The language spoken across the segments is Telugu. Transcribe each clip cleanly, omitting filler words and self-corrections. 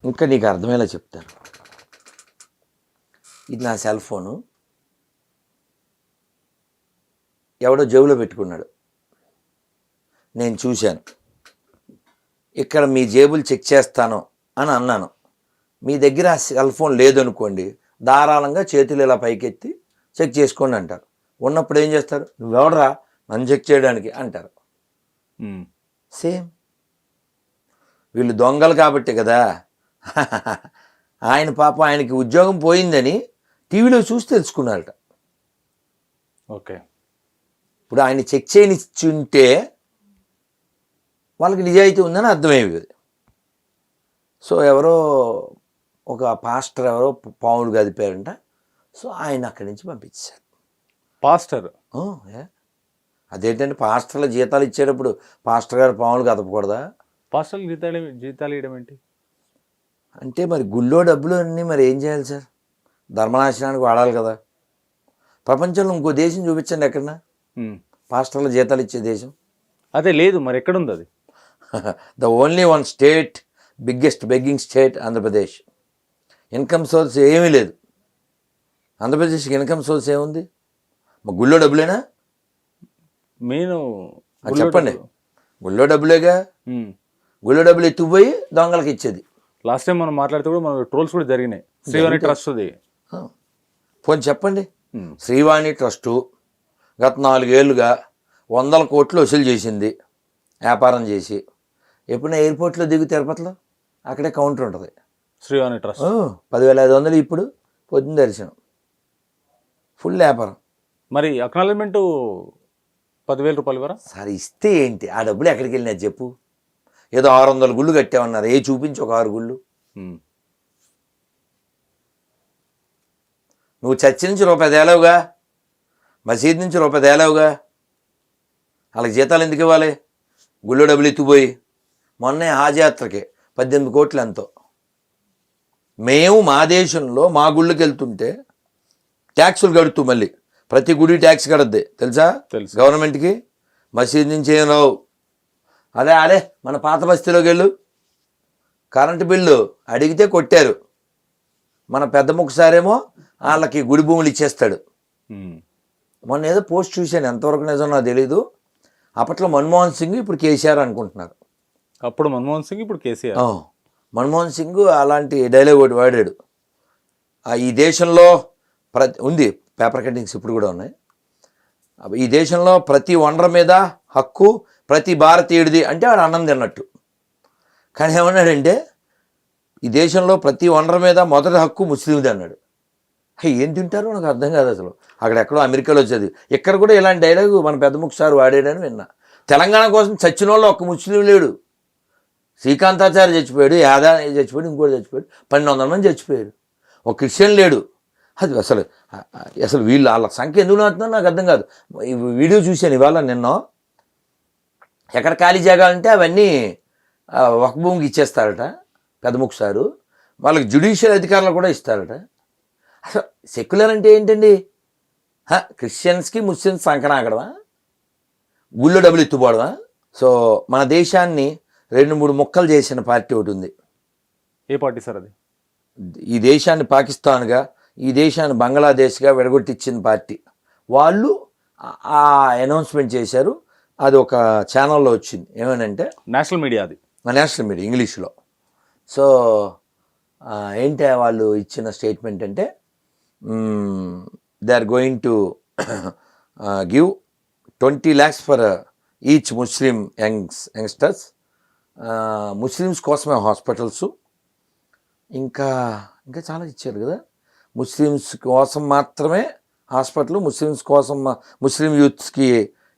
ఇంకా నీకు అర్థమయ్యేలా చెప్తాను. ఇది నా సెల్ ఫోను, ఎవడో జేబులో పెట్టుకున్నాడు, నేను చూశాను. ఇక్కడ మీ జేబులు చెక్ చేస్తాను అని అన్నాను. మీ దగ్గర ఆ సెల్ ఫోన్ లేదనుకోండి, ధారాళంగా చేతులు ఇలా పైకెత్తి చెక్ చేసుకోండి అంటారు. ఉన్నప్పుడు ఏం చేస్తారు? నువ్వెవడరా నన్ను చెక్ చేయడానికి అంటారు. సేమ్ వీళ్ళు దొంగలు కాబట్టి కదా. ఆయన పాపం ఆయనకి ఉద్యోగం పోయిందని టీవీలో చూసి తెలుసుకున్నారట. ఓకే, ఇప్పుడు ఆయన చెక్ చేయనిచ్చుంటే వాళ్ళకి నిజాయితీ ఉందని అర్థమయ్యేది. సో ఎవరో ఒక పాస్టర్ ఎవరో పాములు కదిపారంట. సో ఆయన అక్కడి నుంచి పంపించారు. పాస్టర్? అదేంటంటే పాస్టర్ల జీతాలు ఇచ్చేటప్పుడు పాస్టర్ గారు పాములు కదపకూడదా? పాస్టర్లు జీతాలు ఇవ్వడం ఏంటి అంటే మరి గుళ్ళో డబ్బులు అన్నీ మరి ఏం చేయాలి సార్? ధర్మనాశనానికి వాడాలి కదా. ప్రపంచంలో ఇంకో దేశం చూపించండి ఎక్కడన్నా పాస్టర్ల జీతాలు ఇచ్చే దేశం. అదే లేదు, మరి ఎక్కడుంది అది? The only one state, biggest begging state Andhra Pradesh. Income source ఏమీ లేదు. ఆంధ్రప్రదేశ్కి ఇన్కమ్ సోర్స్ ఏముంది? మా గుళ్ళో డబ్బులేనా? నేను చెప్పండి. గుళ్ళో డబ్బులేగా. గుళ్ళో డబ్బులు ఎత్తుకుపోయి దొంగలకి ఇచ్చేది. లాస్ట్ టైం మనం మాట్లాడితే కూడా మన ట్రోల్స్ కూడా జరిగినాయి. శ్రీవాణి ట్రస్ట్ పోనీ చెప్పండి. శ్రీవాణి ట్రస్టు గత 4 ఏళ్ళుగా 100 కోట్లు వసూలు చేసింది వ్యాపారం చేసి. ఎప్పుడైనా ఎయిర్పోర్ట్లో దిగు తిరుపతిలో అక్కడే కౌంటర్ ఉంటుంది. శ్రీవాణి ట్రస్ట్ 10,500 ఇప్పుడు పొద్దున్న దర్శనం, ఫుల్ వ్యాపారం. మరి అక్నాలజ్మెంట్ 10,000 రూపాయలు ఇవ్వరా సార్? ఇస్తే ఏంటి? ఆ డబ్బులు ఎక్కడికి వెళ్ళినా చెప్పు. ఏదో 600 గుళ్ళు కట్టామన్నారు. చూపించి ఒక 6 గుళ్ళు. నువ్వు చర్చి నుంచి రూపాయి తేలేవుగా, మసీద్ నుంచి రూపాయి తేలేవుగా. వాళ్ళకి జీతాలు ఎందుకు ఇవ్వాలి? గుళ్ళో డబ్బులు ఎత్తుపోయి. మొన్నే హాజయాత్రకి 18 కోట్లు ఎంతో. మేము మా దేశంలో మా గుళ్ళకి వెళ్తుంటే ట్యాక్సులు కడుతూ మళ్ళీ ప్రతి గుడి ట్యాక్స్ కడద్ది తెలుసా? తెలుసు. గవర్నమెంట్కి. మసీద్ నుంచి ఏం రావు. అదే మన పాత బస్తీలోకి వెళ్ళు, కరెంటు బిల్లు అడిగితే కొట్టారు. మన పెద్ద ముక్కసారేమో వాళ్ళకి గుడి భూములు ఇచ్చేస్తాడు. మొన్న ఏదో పోస్ట్ చూశాను, ఎంతవరకు నిజం నాకు తెలీదు. అప్పట్లో మన్మోహన్ సింగ్, ఇప్పుడు కేసీఆర్ అనుకుంటున్నారు. అప్పుడు మన్మోహన్ సింగ్, ఇప్పుడు కేసీఆర్. మన్మోహన్ సింగ్ అలాంటి డైలాగ్ ఒకటి వాడాడు. ఈ దేశంలో ఉంది, పేపర్ కటింగ్స్ ఇప్పుడు కూడా ఉన్నాయి. ఈ దేశంలో ప్రతి వనరు మీద హక్కు ప్రతి భారతీయుడిది అంటే వాడు అన్నం తిన్నట్టు. కానీ ఏమన్నాడంటే ఈ దేశంలో ప్రతి వనరు మీద మొదటి హక్కు ముస్లింది అన్నాడు. ఏం తింటారో నాకు అర్థం కాదు అసలు. అక్కడెక్కడో అమెరికాలో వచ్చేది. ఇక్కడ కూడా ఇలాంటి డైలాగు మన పెద్ద ముక్కసారి వాడాడని విన్నా. తెలంగాణ కోసం చచ్చిన వాళ్ళు ఒక్క ముస్లిం లేడు. శ్రీకాంతాచార్య చచ్చిపోయాడు, యాదా చచ్చిపోయాడు, ఇంకోటి చచ్చిపోయాడు, 1200 మంది చచ్చిపోయారు. ఒక క్రిస్టియన్ లేడు. అది అసలు వీళ్ళు వాళ్ళ సంఖ్య ఎందుకు నాటుతుందో నాకు అర్థం కాదు. ఈ వీడియో చూశాను ఇవాళ నిన్న. ఎక్కడ ఖాళీ జాగాలంటే అవన్నీ వక్ఫ్ భూమికి ఇచ్చేస్తారట పెద్ద ముక్కసారు. వాళ్ళకి జ్యుడిషియల్ అధికారులు కూడా ఇస్తారట. అసలు సెక్యులర్ అంటే ఏంటండి? క్రిస్టియన్స్కి ముస్లిమ్స్ సంకనాగడమా? గుళ్ళో డబ్బులు ఎత్తుపోవడమా? సో మన దేశాన్ని 2-3 ముక్కలు చేసిన పార్టీ ఒకటి ఉంది. ఏ పార్టీ సార్ అది? ఈ దేశాన్ని పాకిస్తాన్గా, ఈ దేశాన్ని బంగ్లాదేశ్గా విడగొట్టించిన పార్టీ. వాళ్ళు ఆ అనౌన్స్మెంట్ చేశారు. అది ఒక ఛానల్లో వచ్చింది. ఏమనంటే నేషనల్ మీడియా, అది నేషనల్ మీడియా ఇంగ్లీష్లో. సో ఏంటి వాళ్ళు ఇచ్చిన స్టేట్మెంట్ అంటే they are going to give 20 lakhs for each Muslim youngsters. Muslims కోసమే హాస్పిటల్స్, ఇంకా చాలా ఇచ్చారు కదా. ముస్లిమ్స్ కోసం మాత్రమే హాస్పిటల్, ముస్లిమ్స్ కోసం ముస్లిం యూత్స్కి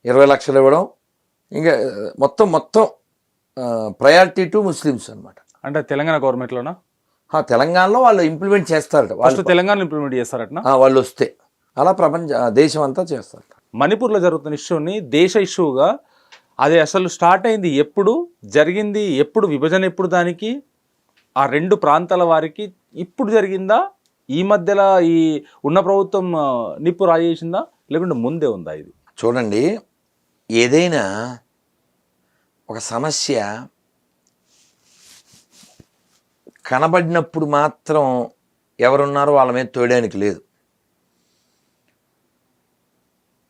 20 లక్షలు ఇవ్వడం, ఇంకా మొత్తం ప్రయారిటీ టు ముస్లిమ్స్ అనమాట. అంటే తెలంగాణ గవర్నమెంట్లోనా? తెలంగాణలో వాళ్ళు ఇంప్లిమెంట్ చేస్తారట. వాళ్ళు తెలంగాణ ఇంప్లిమెంట్ చేస్తారట వాళ్ళు వస్తే. అలా దేశం అంతా చేస్తారట. మణిపూర్లో జరుగుతున్న ఇష్యూని దేశ ఇష్యూగా, అది అసలు స్టార్ట్ అయింది ఎప్పుడు, జరిగింది ఎప్పుడు, విభజన ఎప్పుడు, దానికి ఆ 2 ప్రాంతాల వారికి ఇప్పుడు జరిగిందా, ఈ మధ్యలో ఈ ఉన్న ప్రభుత్వం నిప్పు రాజేసిందా, లేకుంటే ముందే ఉందా? ఇది చూడండి, ఏదైనా ఒక సమస్య కనబడినప్పుడు మాత్రం ఎవరున్నారో వాళ్ళ మీద తోయడానికి లేదు.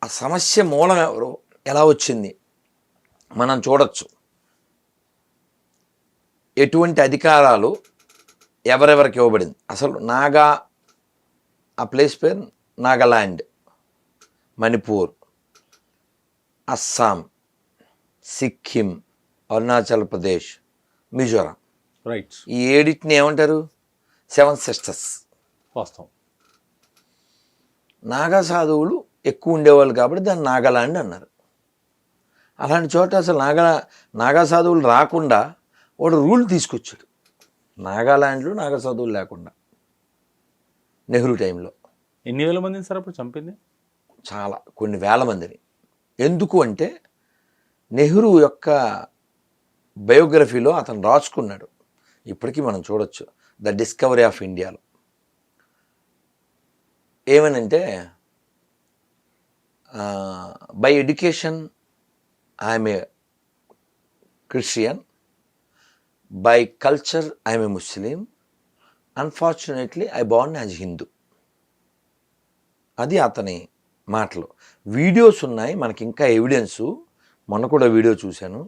ఆ సమస్య మూలం ఎవరు, ఎలా వచ్చింది మనం చూడొచ్చు. ఎటువంటి అధికారాలు ఎవరెవరికి ఇవ్వబడింది. అసలు నాగా, ఆ ప్లేస్ పేరు నాగాలాండ్, మణిపూర్, అస్సాం, సిక్కిం, అరుణాచల్ ప్రదేశ్, మిజోరాం, రైట్. ఈ 7టిని ఏమంటారు? 7 సిస్టర్స్. వాస్తవం. నాగా సాధువులు ఎక్కువ ఉండేవాళ్ళు కాబట్టి దాన్ని నాగాలాండ్ అన్నారు. అలాంటి చోట అసలు నాగా సాధువులు రాకుండా వాడు రూల్ తీసుకొచ్చాడు. నాగాలాండ్లో నాగా సాధువులు లేకుండా నెహ్రూ టైంలో ఎన్ని వేల మందిని సార్ అప్పుడు చంపింది? చాలా, కొన్ని వేల మందిని. ఎందుకు అంటే నెహ్రూ యొక్క బయోగ్రఫీలో అతను రాసుకున్నాడు. ఇప్పటికీ మనం చూడొచ్చు ద డిస్కవరీ ఆఫ్ ఇండియాలో. ఏమనంటే by education I'm a Christian, by culture I'm a Muslim, unfortunately I born as Hindu. అది అతని మాటలు. వీడియోస్ ఉన్నాయి మనకి, ఇంకా ఎవిడెన్సు. మొన్న కూడా వీడియో చూశాను.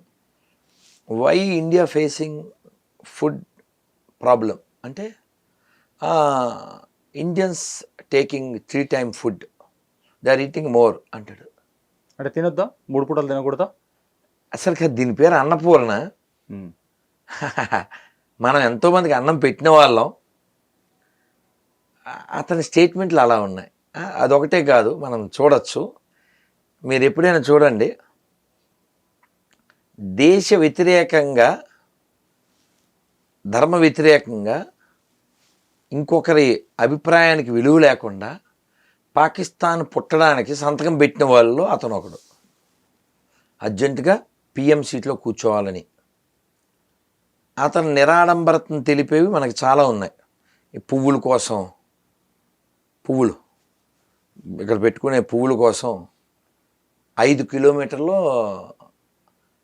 Why India facing food problem అంటే Indians taking 3 times food, they are eating more అంటాడు. అంటే తినొద్దా? 3 పూటలు తినకూడదా? అసలు దీని పేరు అన్నపూర్ణ. మనం ఎంతోమందికి అన్నం పెట్టిన వాళ్ళం. అతని స్టేట్మెంట్లు అలా ఉన్నాయి. అదొకటే కాదు, మనం చూడొచ్చు. మీరు ఎప్పుడైనా చూడండి, దేశ వ్యతిరేకంగా, ధర్మ వ్యతిరేకంగా, ఇంకొకరి అభిప్రాయానికి విలువ లేకుండా పాకిస్తాన్ పుట్టడానికి సంతకం పెట్టిన వాళ్ళలో అతను ఒకడు. అర్జెంటుగా పిఎం సీట్లో కూర్చోవాలని అతను నిరాడంబరతను తెలిపేవి మనకి చాలా ఉన్నాయి. ఈ పువ్వుల కోసం, పువ్వులు ఇక్కడ పెట్టుకునే పువ్వుల కోసం 5 కిలోమీటర్లో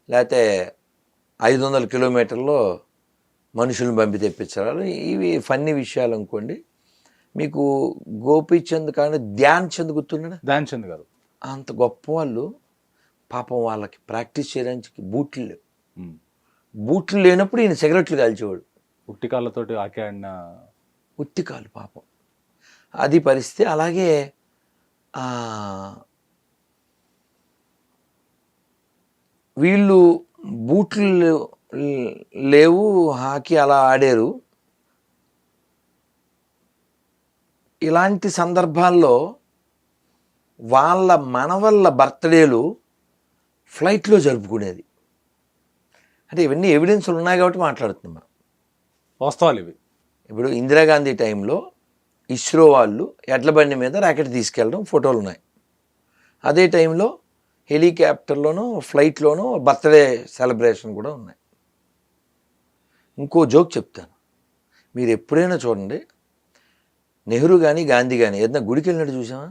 లేకపోతే 500 కిలోమీటర్లో మనుషులను పంపి తెప్పించారు. ఇవి ఫన్నీ విషయాలు అనుకోండి. మీకు గోపీచంద్ కానీ ధ్యాన్ చంద్ గుర్తున్నాడా? ధ్యాన్ చంద్ గారు అంత గొప్ప వాళ్ళు. పాపం వాళ్ళకి ప్రాక్టీస్ చేయడానికి బూట్లు లేవు. బూట్లు లేనప్పుడు ఈయన సిగరెట్లు కాల్చేవాడు. ఉట్టి కాళ్ళతోటి ఆకాడిన ఉట్టి కాలు పాపం. అది పరిస్థితి. అలాగే వీళ్ళు బూట్లు లేవు, హాకీ అలా ఆడారు. ఇలాంటి సందర్భాల్లో వాళ్ళ మనవళ్ళ బర్త్డేలు ఫ్లైట్లో జరుపుకునేది. అంటే ఇవన్నీ ఎవిడెన్స్లు ఉన్నాయి కాబట్టి మాట్లాడుతున్నాం మనం. వాస్తవాలు ఇవి. ఇప్పుడు ఇందిరాగాంధీ టైంలో ఇస్రో వాళ్ళు ఎడ్ల బండి మీద రాకెట్ తీసుకెళ్ళడం ఫోటోలు ఉన్నాయి. అదే టైంలో హెలికాప్టర్లోనూ ఫ్లైట్లోనూ బర్త్డే సెలబ్రేషన్ కూడా ఉన్నాయి. ఇంకో జోక్ చెప్తాను. మీరు ఎప్పుడైనా చూడండి, నెహ్రూ కానీ గాంధీ కానీ ఏదైనా గుడికి వెళ్ళినట్టు చూసామా?